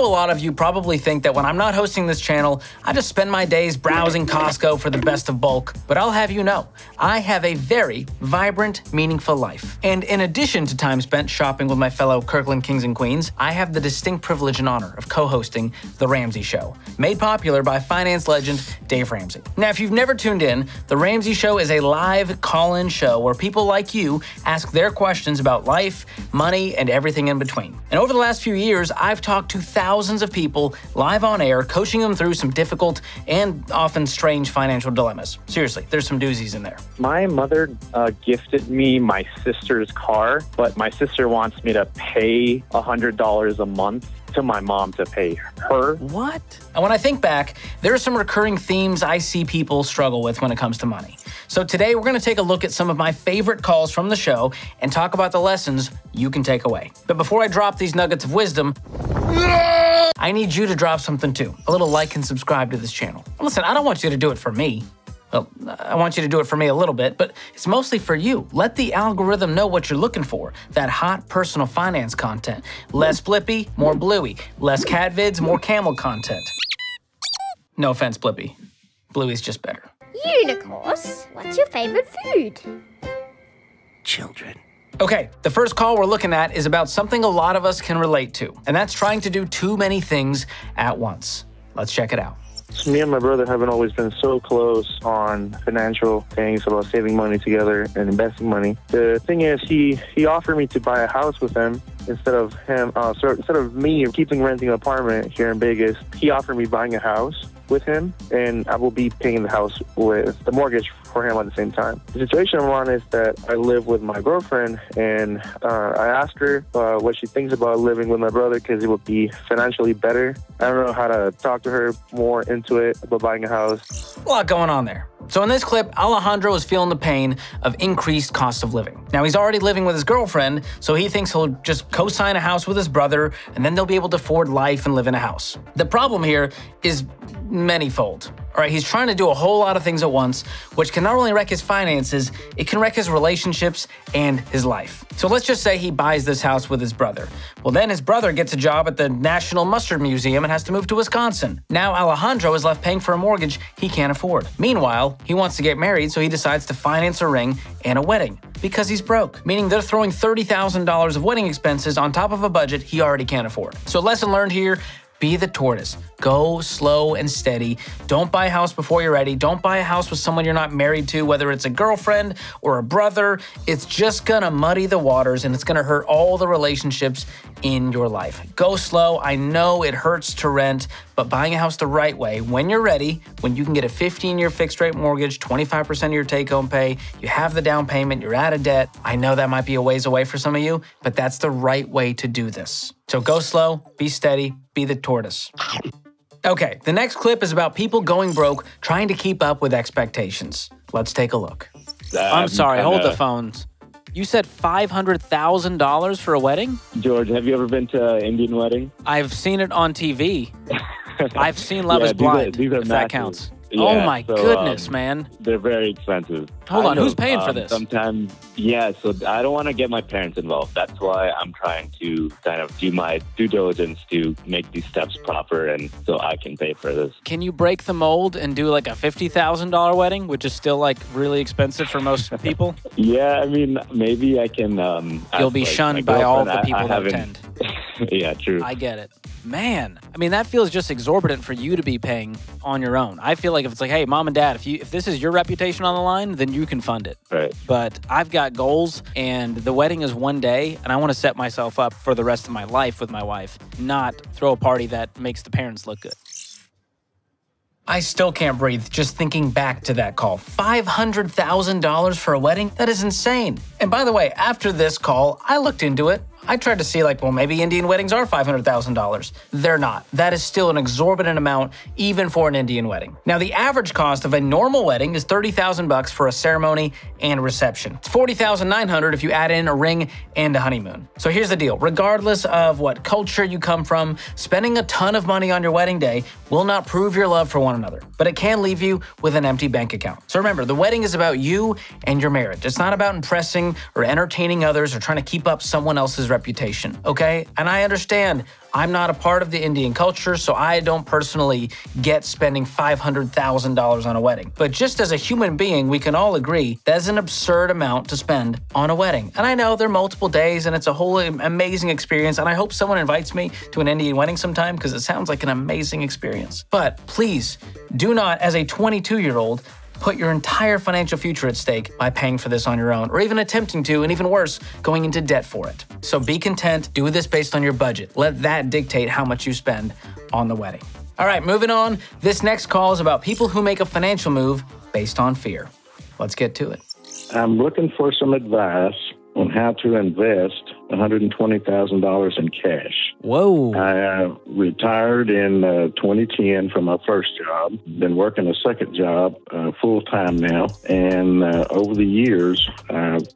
know a lot of you probably think that when I'm not hosting this channel, I just spend my days browsing Costco for the best of bulk. But I'll have you know, I have a very vibrant, meaningful life. And in addition to time spent shopping with my fellow Kirkland kings and queens, I have the distinct privilege and honor of co-hosting The Ramsey Show, made popular by finance legend Dave Ramsey. Now, if you've never tuned in, The Ramsey Show is a live call-in show where people like you ask their questions about life, money, and everything in between. And over the last few years, I've talked to thousands of people live on air, coaching them through some difficult and often strange financial dilemmas. Seriously, there's some doozies in there. My mother gifted me my sister's car, but my sister wants me to pay $100 a month to my mom to pay her. What? And when I think back, there are some recurring themes I see people struggle with when it comes to money. So today we're going to take a look at some of my favorite calls from the show and talk about the lessons you can take away. But before I drop these nuggets of wisdom, I need you to drop something too. A little like and subscribe to this channel. Listen, I don't want you to do it for me. Well, I want you to do it for me a little bit, but it's mostly for you. Let the algorithm know what you're looking for. That hot personal finance content. Less Blippy, more Bluey. Less cat vids, more Kamel content. No offense, Blippy. Bluey's just better. Unicorns, what's your favorite food? Children. Okay, the first call we're looking at is about something a lot of us can relate to, and that's trying to do too many things at once. Let's check it out. Me and my brother haven't always been so close on financial things, about saving money together and investing money. The thing is, he offered me to buy a house with him instead of me keeping renting an apartment here in Vegas. He offered me buying a house with him, and I will be paying the house with the mortgage for him at the same time. The situation I'm on is that I live with my girlfriend, and I asked her what she thinks about living with my brother because it would be financially better. I don't know how to talk to her more into it about buying a house. A lot going on there. So in this clip, Alejandro is feeling the pain of increased cost of living. Now, he's already living with his girlfriend, so he thinks he'll just co-sign a house with his brother, and then they'll be able to afford life and live in a house. The problem here is manyfold. All right, he's trying to do a whole lot of things at once, which can not only wreck his finances, it can wreck his relationships and his life. So let's just say he buys this house with his brother. Well, then his brother gets a job at the National Mustard Museum and has to move to Wisconsin. Now Alejandro is left paying for a mortgage he can't afford. Meanwhile, he wants to get married, so he decides to finance a ring and a wedding because he's broke, meaning they're throwing $30,000 of wedding expenses on top of a budget he already can't afford. So lesson learned here, be the tortoise. Go slow and steady. Don't buy a house before you're ready. Don't buy a house with someone you're not married to, whether it's a girlfriend or a brother. It's just gonna muddy the waters and it's gonna hurt all the relationships in your life. Go slow. I know it hurts to rent, but buying a house the right way, when you're ready, when you can get a 15-year fixed rate mortgage, 25% of your take-home pay, you have the down payment, you're out of debt. I know that might be a ways away for some of you, but that's the right way to do this. So go slow, be steady, be the tortoise. Okay, the next clip is about people going broke trying to keep up with expectations. Let's take a look. I'm sorry, hold the phones. You said $500,000 for a wedding? George, have you ever been to an Indian wedding? I've seen it on TV. I've seen Love is Blind, these are if massive. that counts. Yeah, oh my goodness, man. They're very expensive. Hold on, who's paying for this? Sometimes, yeah, so I don't want to get my parents involved. That's why I'm trying to kind of do my due diligence to make these steps proper and so I can pay for this. Can you break the mold and do like a $50,000 wedding, which is still like really expensive for most people? Yeah, I mean, maybe I can... You'll be shunned by all the people that attend. Yeah, true. I get it. Man, I mean, that feels just exorbitant for you to be paying on your own. I feel like if it's like, hey, mom and dad, if this is your reputation on the line, then you can fund it. Right. But I've got goals, and the wedding is one day, and I want to set myself up for the rest of my life with my wife, not throw a party that makes the parents look good. I still can't breathe just thinking back to that call. $500,000 for a wedding? That is insane. And by the way, after this call, I looked into it. I tried to see like, well, maybe Indian weddings are $500,000. They're not. That is still an exorbitant amount, even for an Indian wedding. Now, the average cost of a normal wedding is $30,000 for a ceremony and reception. It's $40,900 if you add in a ring and a honeymoon. So here's the deal. Regardless of what culture you come from, spending a ton of money on your wedding day will not prove your love for one another, but it can leave you with an empty bank account. So remember, the wedding is about you and your marriage. It's not about impressing or entertaining others or trying to keep up someone else's reputation, okay? And I understand I'm not a part of the Indian culture, so I don't personally get spending $500,000 on a wedding. But just as a human being, we can all agree that's an absurd amount to spend on a wedding. And I know there are multiple days and it's a whole amazing experience, and I hope someone invites me to an Indian wedding sometime because it sounds like an amazing experience. But please, do not, as a 22-year-old, put your entire financial future at stake by paying for this on your own, or even attempting to, and even worse, going into debt for it. So be content, do this based on your budget. Let that dictate how much you spend on the wedding. All right, moving on. This next call is about people who make a financial move based on fear. Let's get to it. I'm looking for some advice on how to invest $120,000 in cash. Whoa. I retired in 2010 from my first job. Been working a second job full-time now. And over the years, I've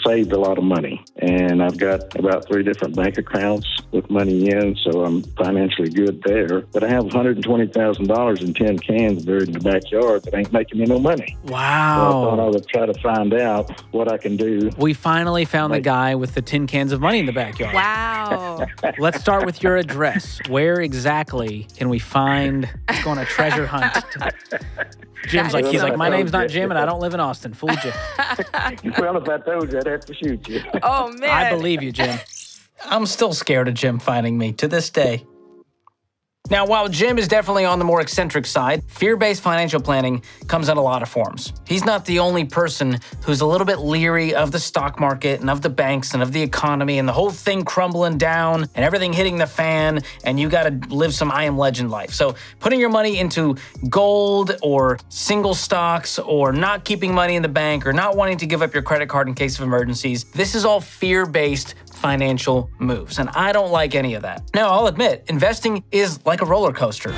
saved a lot of money. And I've got about 3 different bank accounts with money in, so I'm financially good there. But I have $120,000 in 10 cans buried in the backyard that ain't making me no money. Wow. So I thought I would try to find out what I can do. We finally found the guy with the tin cans of money in the backyard. Wow. Let's start with your address. Where exactly can we find? Let's go on a treasure hunt. Jim's like, he's like, my name's not Jim and I don't live in Austin. Fooled you. Well, if I told you, I'd have to shoot you. Oh, man. I believe you, Jim. I'm still scared of Jim finding me to this day. Now, while Jim is definitely on the more eccentric side, fear-based financial planning comes in a lot of forms. He's not the only person who's a little bit leery of the stock market and of the banks and of the economy and the whole thing crumbling down and everything hitting the fan, and you gotta live some I Am Legend life. So putting your money into gold or single stocks or not keeping money in the bank or not wanting to give up your credit card in case of emergencies, this is all fear-based financial moves, and I don't like any of that. Now, I'll admit, investing is like a roller coaster.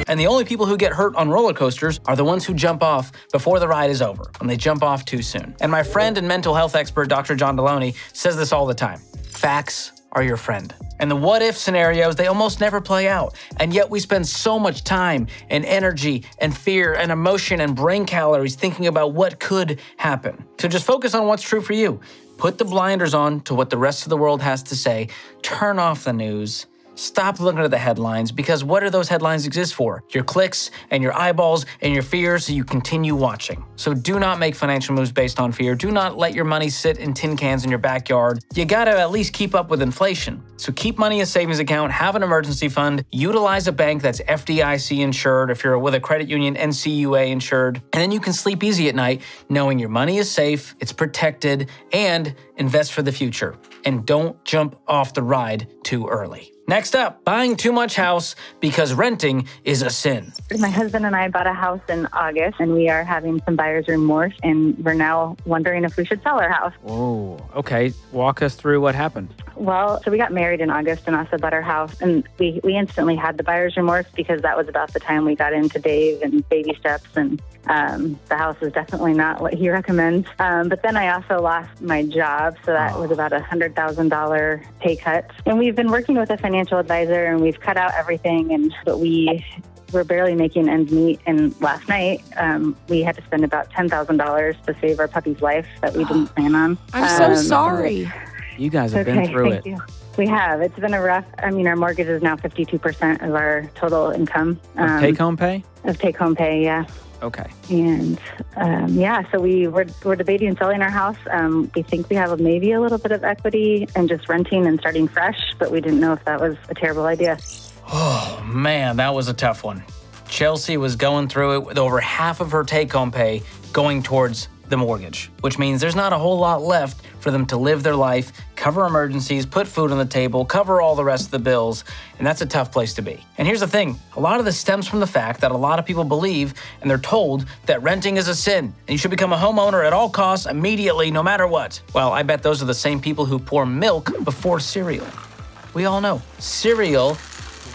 And the only people who get hurt on roller coasters are the ones who jump off before the ride is over, when they jump off too soon. And my friend and mental health expert, Dr. John Deloney, says this all the time. Facts are your friend. And the what-if scenarios, they almost never play out. And yet we spend so much time and energy and fear and emotion and brain calories thinking about what could happen. So just focus on what's true for you. Put the blinders on to what the rest of the world has to say. Turn off the news. Stop looking at the headlines, because what do those headlines exist for? Your clicks and your eyeballs and your fears, so you continue watching. So do not make financial moves based on fear. Do not let your money sit in tin cans in your backyard. You gotta at least keep up with inflation. So keep money in a savings account, have an emergency fund, utilize a bank that's FDIC insured, if you're with a credit union, NCUA insured, and then you can sleep easy at night knowing your money is safe, it's protected, and invest for the future. And don't jump off the ride too early. Next up, buying too much house because renting is a sin. My husband and I bought a house in August, and we are having some buyer's remorse, and we're now wondering if we should sell our house. Oh, okay. Walk us through what happened. Well, so we got married in August and also bought our house, and we instantly had the buyer's remorse because that was about the time we got into Dave and baby steps, and the house is definitely not what he recommends. But then I also lost my job, so that was about $100,000 pay cut. And we've been working with a financial advisor, and we've cut out everything, but we're barely making ends meet. And last night, we had to spend about $10,000 to save our puppy's life that we didn't plan on. I'm so sorry. You guys have been through it. Thank you. We have. It's been a rough, our mortgage is now 52% of our total income. Take-home pay? Of take-home pay, yeah. Okay. And so we're debating selling our house. We think we have maybe a little bit of equity and just renting and starting fresh, but we didn't know if that was a terrible idea. Oh, man, that was a tough one. Chelsea was going through it with over half of her take-home pay going towards the mortgage, which means there's not a whole lot left for them to live their life, cover emergencies, put food on the table, cover all the rest of the bills, and that's a tough place to be. And here's the thing, a lot of this stems from the fact that a lot of people believe and they're told that renting is a sin, and you should become a homeowner at all costs immediately, no matter what. Well, I bet those are the same people who pour milk before cereal. We all know, cereal,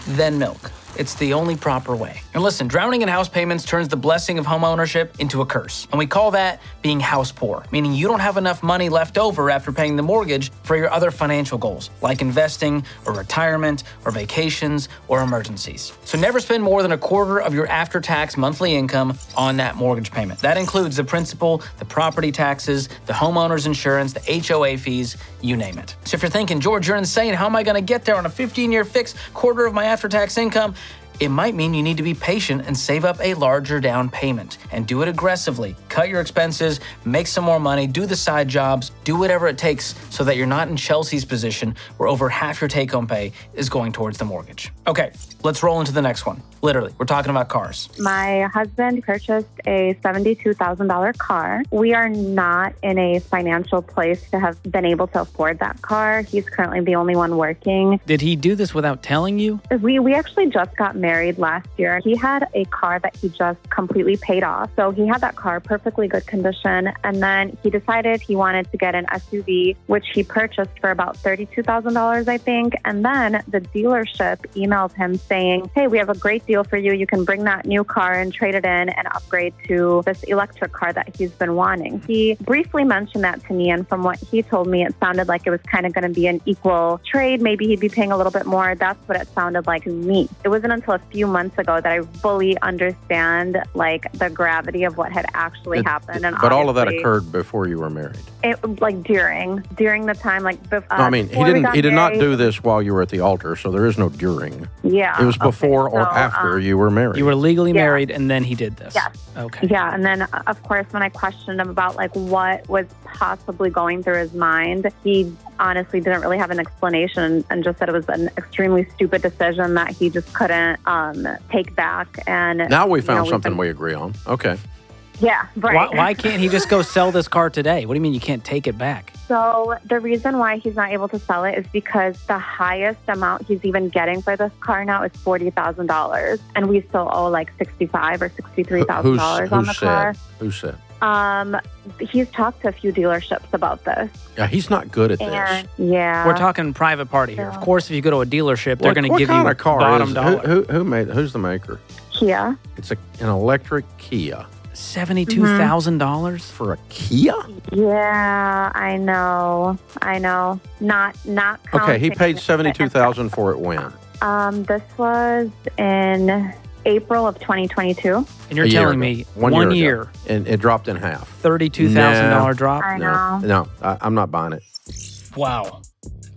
then milk. It's the only proper way. And listen, drowning in house payments turns the blessing of homeownership into a curse. And we call that being house poor, meaning you don't have enough money left over after paying the mortgage for your other financial goals, like investing or retirement or vacations or emergencies. So never spend more than a quarter of your after-tax monthly income on that mortgage payment. That includes the principal, the property taxes, the homeowner's insurance, the HOA fees, you name it. So if you're thinking, George, you're insane, how am I gonna get there on a 15-year fix, quarter of my after-tax income? It might mean you need to be patient and save up a larger down payment and do it aggressively. Cut your expenses, make some more money, do the side jobs, do whatever it takes so that you're not in Chelsea's position where over half your take-home pay is going towards the mortgage. Okay, let's roll into the next one. Literally, we're talking about cars. My husband purchased a $72,000 car. We are not in a financial place to have been able to afford that car. He's currently the only one working. Did he do this without telling you? We actually just got married last year. He had a car that he just completely paid off. So he had that car, perfectly good condition. And then he decided he wanted to get an SUV, which he purchased for about $32,000, I think. And then the dealership emailed him saying, hey, we have a great deal for you. You can bring that new car and trade it in and upgrade to this electric car that he's been wanting. He briefly mentioned that to me. And from what he told me, it sounded like it was kind of going to be an equal trade. Maybe he'd be paying a little bit more. That's what it sounded like to me. It wasn't until a few months ago that I fully understand like the gravity of what had actually happened. And but all of that occurred before you were married. It like during the time, like before. No, I mean, he did not do this while you were at the altar, so there is no during. Yeah, it was before or after you were married. You were legally married, and then he did this. Yes. Okay. Yeah, and then of course, when I questioned him about like what was possibly going through his mind, he honestly didn't really have an explanation and just said it was an extremely stupid decision that he just couldn't take back. And now we found something we agree on. Okay. Yeah, right. Why can't he just go sell this car today? What do you mean you can't take it back? So the reason why he's not able to sell it is because the highest amount he's even getting for this car now is $40,000, and we still owe like $65,000 or $63,000 on the car. Who said? He's talked to a few dealerships about this. Yeah, he's not good at this. Yeah, we're talking private party here. Of course, if you go to a dealership, they're going to give you what kind of car bottom dollar. Who's the maker? Kia. It's an electric Kia. $72,000 for a Kia? Yeah, I know. Not okay, he paid $72,000 for it when? This was in April of 2022. And you're telling me one year. And it dropped in half. $32,000 drop? I know. No, I'm not buying it. Wow.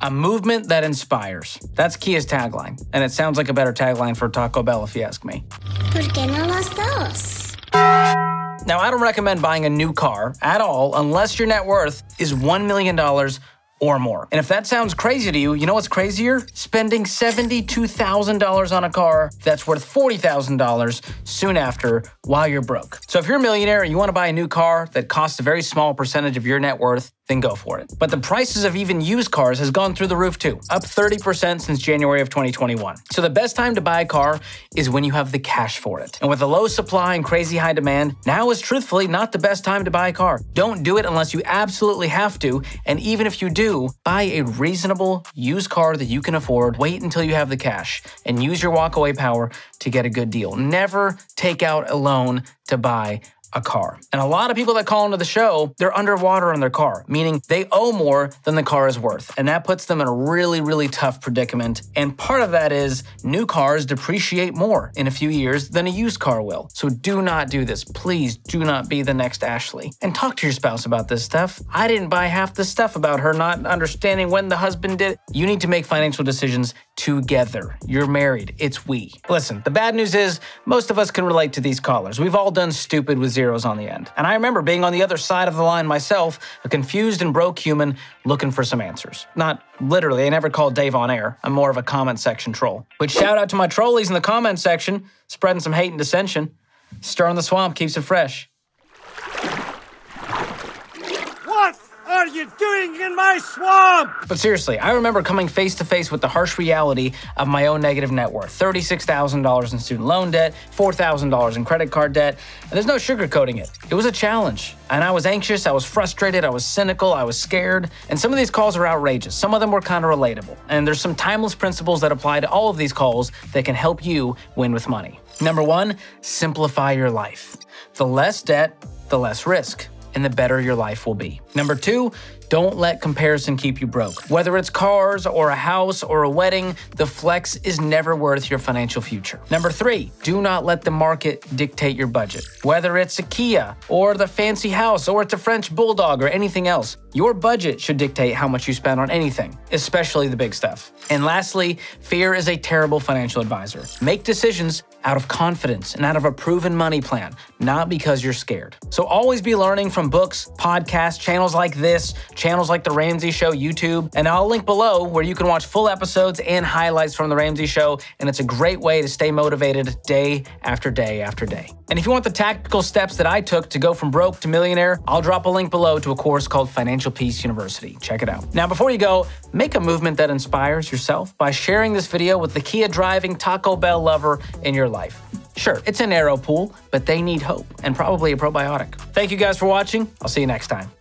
A movement that inspires. That's Kia's tagline. And it sounds like a better tagline for Taco Bell if you ask me. ¿Por qué no los dos? Now, I don't recommend buying a new car at all unless your net worth is $1 million or more. And if that sounds crazy to you, you know what's crazier? Spending $72,000 on a car that's worth $40,000 soon after while you're broke. So if you're a millionaire and you want to buy a new car that costs a very small percentage of your net worth, then go for it. But the prices of even used cars has gone through the roof too, up 30% since January of 2021. So the best time to buy a car is when you have the cash for it. And with a low supply and crazy high demand, now is truthfully not the best time to buy a car. Don't do it unless you absolutely have to. And even if you do, buy a reasonable used car that you can afford. Wait until you have the cash and use your walkaway power to get a good deal. Never take out a loan to buy a car. And a lot of people that call into the show, they're underwater on their car, meaning they owe more than the car is worth. And that puts them in a really, really tough predicament. And part of that is new cars depreciate more in a few years than a used car will. So do not do this. Please do not be the next Ashley. And talk to your spouse about this stuff. I didn't buy half the stuff about her not understanding when the husband did it. You need to make financial decisions together. You're married. It's we. Listen, the bad news is most of us can relate to these callers. We've all done stupid with zeros on the end. And I remember being on the other side of the line myself, a confused and broke human looking for some answers. Not literally, I never called Dave on air. I'm more of a comment section troll. Which shout out to my trolleys in the comment section, spreading some hate and dissension. Stirring the swamp keeps it fresh. What are you doing in my swamp? But seriously, I remember coming face to face with the harsh reality of my own negative net worth. $36,000 in student loan debt, $4,000 in credit card debt, and there's no sugarcoating it. It was a challenge, and I was anxious, I was frustrated, I was cynical, I was scared, and some of these calls are outrageous. Some of them were kind of relatable, and there's some timeless principles that apply to all of these calls that can help you win with money. Number 1, simplify your life. The less debt, the less risk, and the better your life will be. Number 2, don't let comparison keep you broke. Whether it's cars or a house or a wedding, the flex is never worth your financial future. Number 3, do not let the market dictate your budget. Whether it's a Kia or the fancy house or it's a French bulldog or anything else, your budget should dictate how much you spend on anything, especially the big stuff. And lastly, fear is a terrible financial advisor. Make decisions out of confidence and out of a proven money plan, not because you're scared. So always be learning from books, podcasts, channels like this, channels like The Ramsey Show, YouTube, and I'll link below where you can watch full episodes and highlights from The Ramsey Show, and it's a great way to stay motivated day after day after day. And if you want the tactical steps that I took to go from broke to millionaire, I'll drop a link below to a course called Financial Peace University. Check it out. Now, before you go, make a movement that inspires yourself by sharing this video with the Kia driving Taco Bell lover in your life. Sure, it's a narrow pool, but they need hope and probably a probiotic. Thank you guys for watching. I'll see you next time.